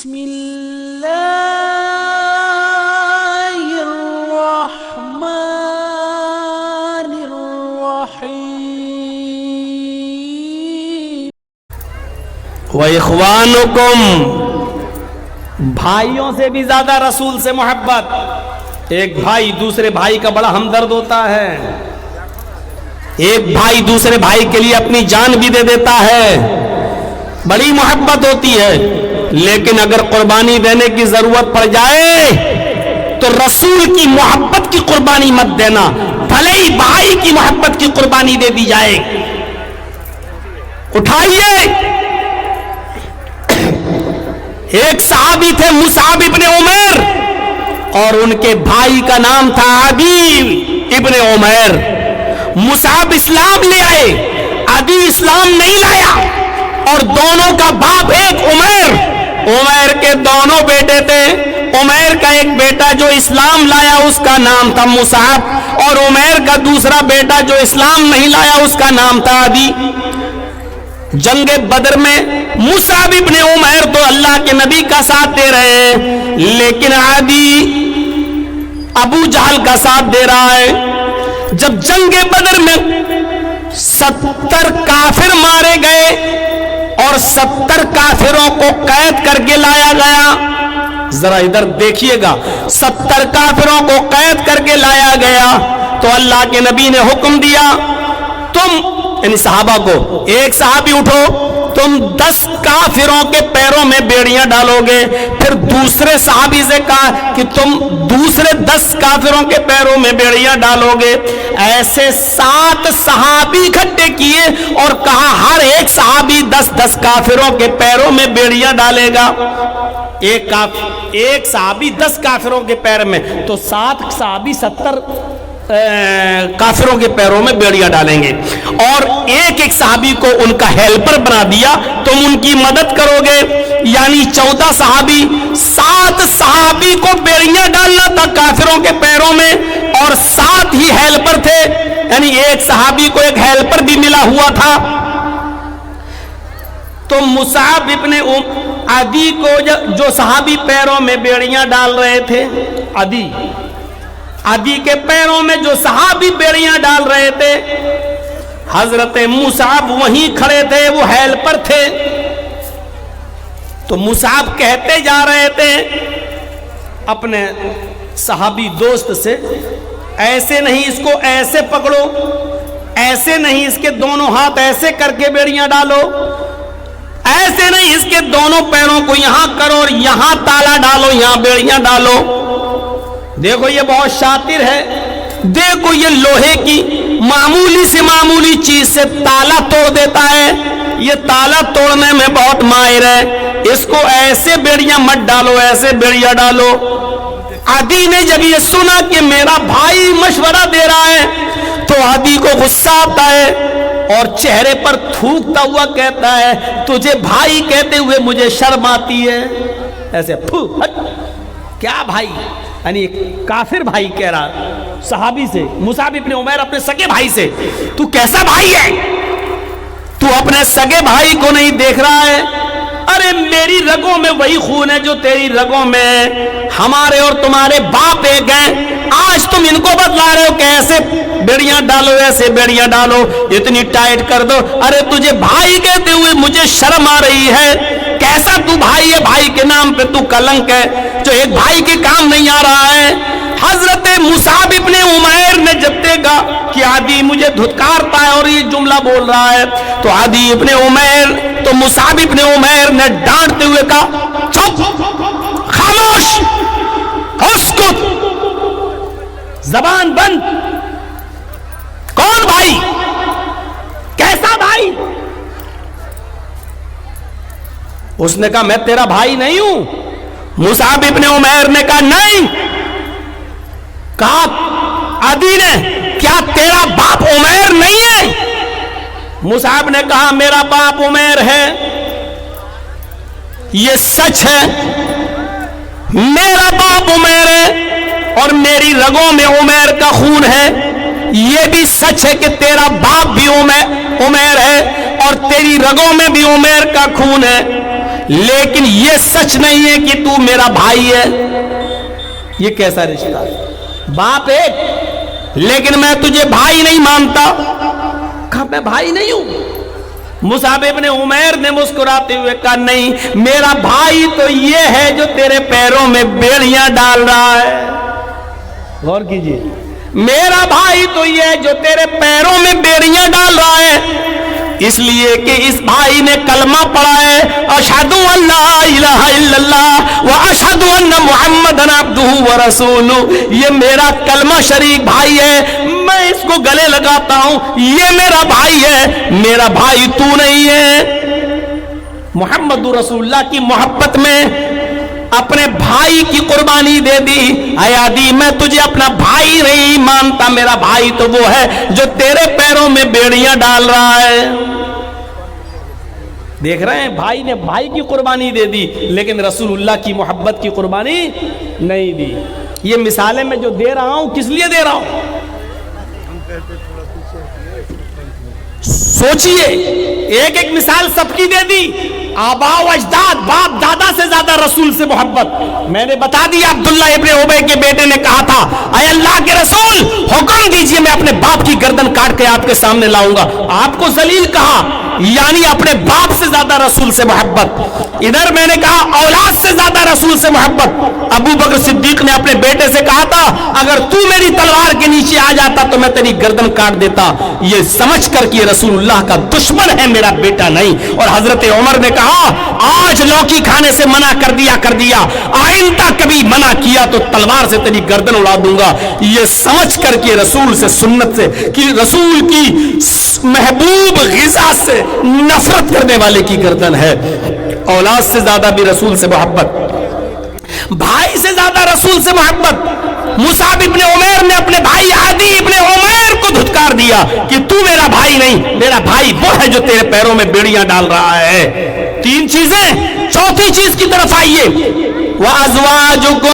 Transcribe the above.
بسم اللہ الرحمن الرحیم وَإِخْوَانُكُمْ، بھائیوں سے بھی زیادہ رسول سے محبت. ایک بھائی دوسرے بھائی کا بڑا ہمدرد ہوتا ہے. ایک بھائی دوسرے بھائی کے لیے اپنی جان بھی دے دیتا ہے, بڑی محبت ہوتی ہے. لیکن اگر قربانی دینے کی ضرورت پڑ جائے تو رسول کی محبت کی قربانی مت دینا, بھلے ہی بھائی کی محبت کی قربانی دے دی جائے. اٹھائیے, ایک صحابی تھے مصعب ابن عمیر, اور ان کے بھائی کا نام تھا عدی ابن عمیر. مصعب اسلام لے آئے, عدی اسلام نہیں لایا, اور دونوں کا باپ ایک عمیر. عمیر کے دونوں بیٹے تھے. عمیر کا ایک بیٹا جو اسلام لایا اس کا نام تھا مصعب, اور عمیر کا دوسرا بیٹا جو اسلام نہیں لایا اس کا نام تھا عدی. جنگ بدر میں مصعب ابن عمیر تو اللہ کے نبی کا ساتھ دے رہے ہیں, لیکن عدی ابو جہل کا ساتھ دے رہا ہے. جب جنگ بدر میں 70 کافر مارے گئے اور 70 کافروں کو قید کر کے لایا گیا, ذرا ادھر دیکھیے گا, 70 کافروں کو قید کر کے لایا گیا تو اللہ کے نبی نے حکم دیا, تم یعنی صحابہ کو, ایک صحابی اٹھو, تم 10 کافروں کے پیروں میں بیڑیاں ڈالو گے. پھر دوسرے صحابی سے کہا کہ تم دوسرے 10 کافروں کے پیروں میں بیڑیاں ڈالو گے. ایسے 7 صحابی اکٹھے کیے اور کہا ہر ایک صحابی 10 کافروں کے پیروں میں بیڑیاں ڈالے گا. ایک صحابی 10 کافروں کے پیر میں, تو 7 صحابی 70 کافروں کے پیروں میں بیڑیاں ڈالیں گے. اور ایک ایک صحابی کو ان کا ہیلپر بنا دیا, تم ان کی مدد کرو گے. یعنی 14 صحابی, 7 صحابی کو بیڑیاں ڈالنا تھا کافروں کے پیروں میں, اور 7 ہی ہیلپر تھے. یعنی ایک صحابی کو ایک ہیلپر بھی ملا ہوا تھا. تو مصعب ابن عدی کو جو صحابی پیروں میں بیڑیاں ڈال رہے تھے, عدی کے پیروں میں جو صحابی بیڑیاں ڈال رہے تھے, حضرت مصعب وہیں کھڑے تھے, وہ ہیلپر تھے. تو مصعب کہتے جا رہے تھے اپنے صحابی دوست سے, ایسے نہیں, اس کو ایسے پکڑو, ایسے نہیں, اس کے دونوں ہاتھ ایسے کر کے بیڑیاں ڈالو, ایسے نہیں, اس کے دونوں پیروں کو یہاں کرو اور یہاں تالا ڈالو, یہاں بیڑیاں ڈالو. دیکھو یہ بہت شاطر ہے, دیکھو یہ لوہے کی معمولی سے معمولی چیز سے تالا توڑ دیتا ہے, یہ تالا توڑنے میں بہت ماہر ہے. اس کو ایسے بیڑیاں مت ڈالو, ایسے بیڑیاں ڈالو. عدی نے جب یہ سنا کہ میرا بھائی مشورہ دے رہا ہے تو عدی کو غصہ آتا ہے اور چہرے پر تھوکتا ہوا کہتا ہے, تجھے بھائی کہتے ہوئے مجھے شرم آتی ہے. ایسے کیا بھائی, یعنی کافر بھائی کہہ رہا صحابی سے, مصعب ابن عمیر اپنے سگے بھائی سے, تو کیسا بھائی ہے, تو اپنے سگے بھائی کو نہیں دیکھ رہا ہے. ارے میری رگوں میں وہی خون ہے جو تیری رگوں میں ہے, ہمارے اور تمہارے باپ ایک ہیں. آج تم ان کو بتلا رہے ہو کہ ایسے بیڑیاں ڈالو, ایسے بیڑیاں ڈالو, اتنی ٹائٹ کر دو. ارے تجھے بھائی کہتے ہوئے مجھے شرم آ رہی ہے, کیسا تو بھائی ہے, بھائی کے نام پہ تو کلنک ہے, جو ایک بھائی کے کام نہیں آ رہا ہے. حضرت مصعب ابن عمیر نے جب دیکھا کہ عدی مجھے دھتکارتا ہے اور یہ جملہ بول رہا ہے, تو عدی ابن عمیر, تو مصعب ابن عمیر نے ڈانٹتے ہوئے کہا, چپ, خاموش, اسکت, زبان بند. کون بھائی, کیسا بھائی؟ اس نے کہا میں تیرا بھائی نہیں ہوں. مصعب ابن عمیر نے کہا نہیں. کہا عدی نے, کیا تیرا باپ عمیر نہیں ہے؟ مصعب نے کہا میرا باپ عمیر ہے, یہ سچ ہے, میرا باپ عمیر ہے اور میری رگوں میں عمیر کا خون ہے. یہ بھی سچ ہے کہ تیرا باپ بھی عمیر ہے اور تیری رگوں میں بھی عمیر کا خون ہے. لیکن یہ سچ نہیں ہے کہ تو میرا بھائی ہے. یہ کیسا رشتہ ہے؟ باپ ایک لیکن میں تجھے بھائی نہیں مانتا. کہا میں بھائی نہیں ہوں. مصعب ابن عمیر نے مسکراتے ہوئے کہا نہیں، میرا بھائی تو یہ ہے جو تیرے پیروں میں بیڑیاں ڈال رہا ہے. غور کیجیے، میرا بھائی تو یہ ہے جو تیرے پیروں میں بیڑیاں ڈال رہا ہے، اس لیے کہ اس بھائی نے کلمہ پڑھا ہے اشہد ان لا الہ الا اللہ و اشہد ان محمدن عبدہ و رسولہ. یہ میرا کلمہ شریک بھائی ہے، میں اس کو گلے لگاتا ہوں، یہ میرا بھائی ہے، میرا بھائی تو نہیں ہے. محمد رسول اللہ کی محبت میں اپنے بھائی کی قربانی دے دی. اے عدی میں تجھے اپنا بھائی نہیں مانتا، میرا بھائی تو وہ ہے جو تیرے پیروں میں بیڑیاں ڈال رہا ہے. دیکھ رہے ہیں، بھائی نے بھائی کی قربانی دے دی لیکن رسول اللہ کی محبت کی قربانی نہیں دی. یہ مثالیں میں جو دے رہا ہوں کس لیے دے رہا ہوں؟ سوچئے، ایک ایک مثال سب کی دے دی. آباء و اجداد، باپ دادا سے زیادہ رسول سے محبت. میں نے بتا دیا عبداللہ ابن ابی کے بیٹے نے کہا تھا اے اللہ کے رسول حکم دیجئے میں اپنے باپ کی گردن کاٹ کے آپ کے سامنے لاؤں گا. آپ کو ذلیل کہا، یعنی اپنے باپ سے زیادہ رسول سے محبت. ادھر میں نے کہا اولاد سے زیادہ رسول سے محبت. ابو بکر صدیق نے اپنے بیٹے سے کہا تھا اگر تو میری تلوار کے نیچے آ جاتا تو میں تیری گردن کاٹ دیتا. یہ سمجھ کر کہ رسول اللہ کا دشمن ہے، میرا بیٹا نہیں. اور حضرت عمر نے کہا آج لوکی کھانے سے منع کر دیا، آئندہ کبھی منع کیا تو تلوار سے تیری گردن اڑا دوں گا. یہ سمجھ کر کہ رسول سے، سنت سے، کہ رسول کی محبوب غذا سے نفرت کرنے والے کی گردن ہے. اولاد سے زیادہ بھی رسول سے محبت، بھائی سے زیادہ رسول سے محبت. مصعب ابن عمیر نے اپنے بھائی عدی ابن عمیر کو دھتکار دیا کہ تو میرا بھائی نہیں، میرا بھائی وہ ہے جو تیرے پیروں میں بیڑیاں ڈال رہا ہے. تین چیزیں. چوتھی چیز کی طرف آئیے، وَأَزْوَاجُكُمْ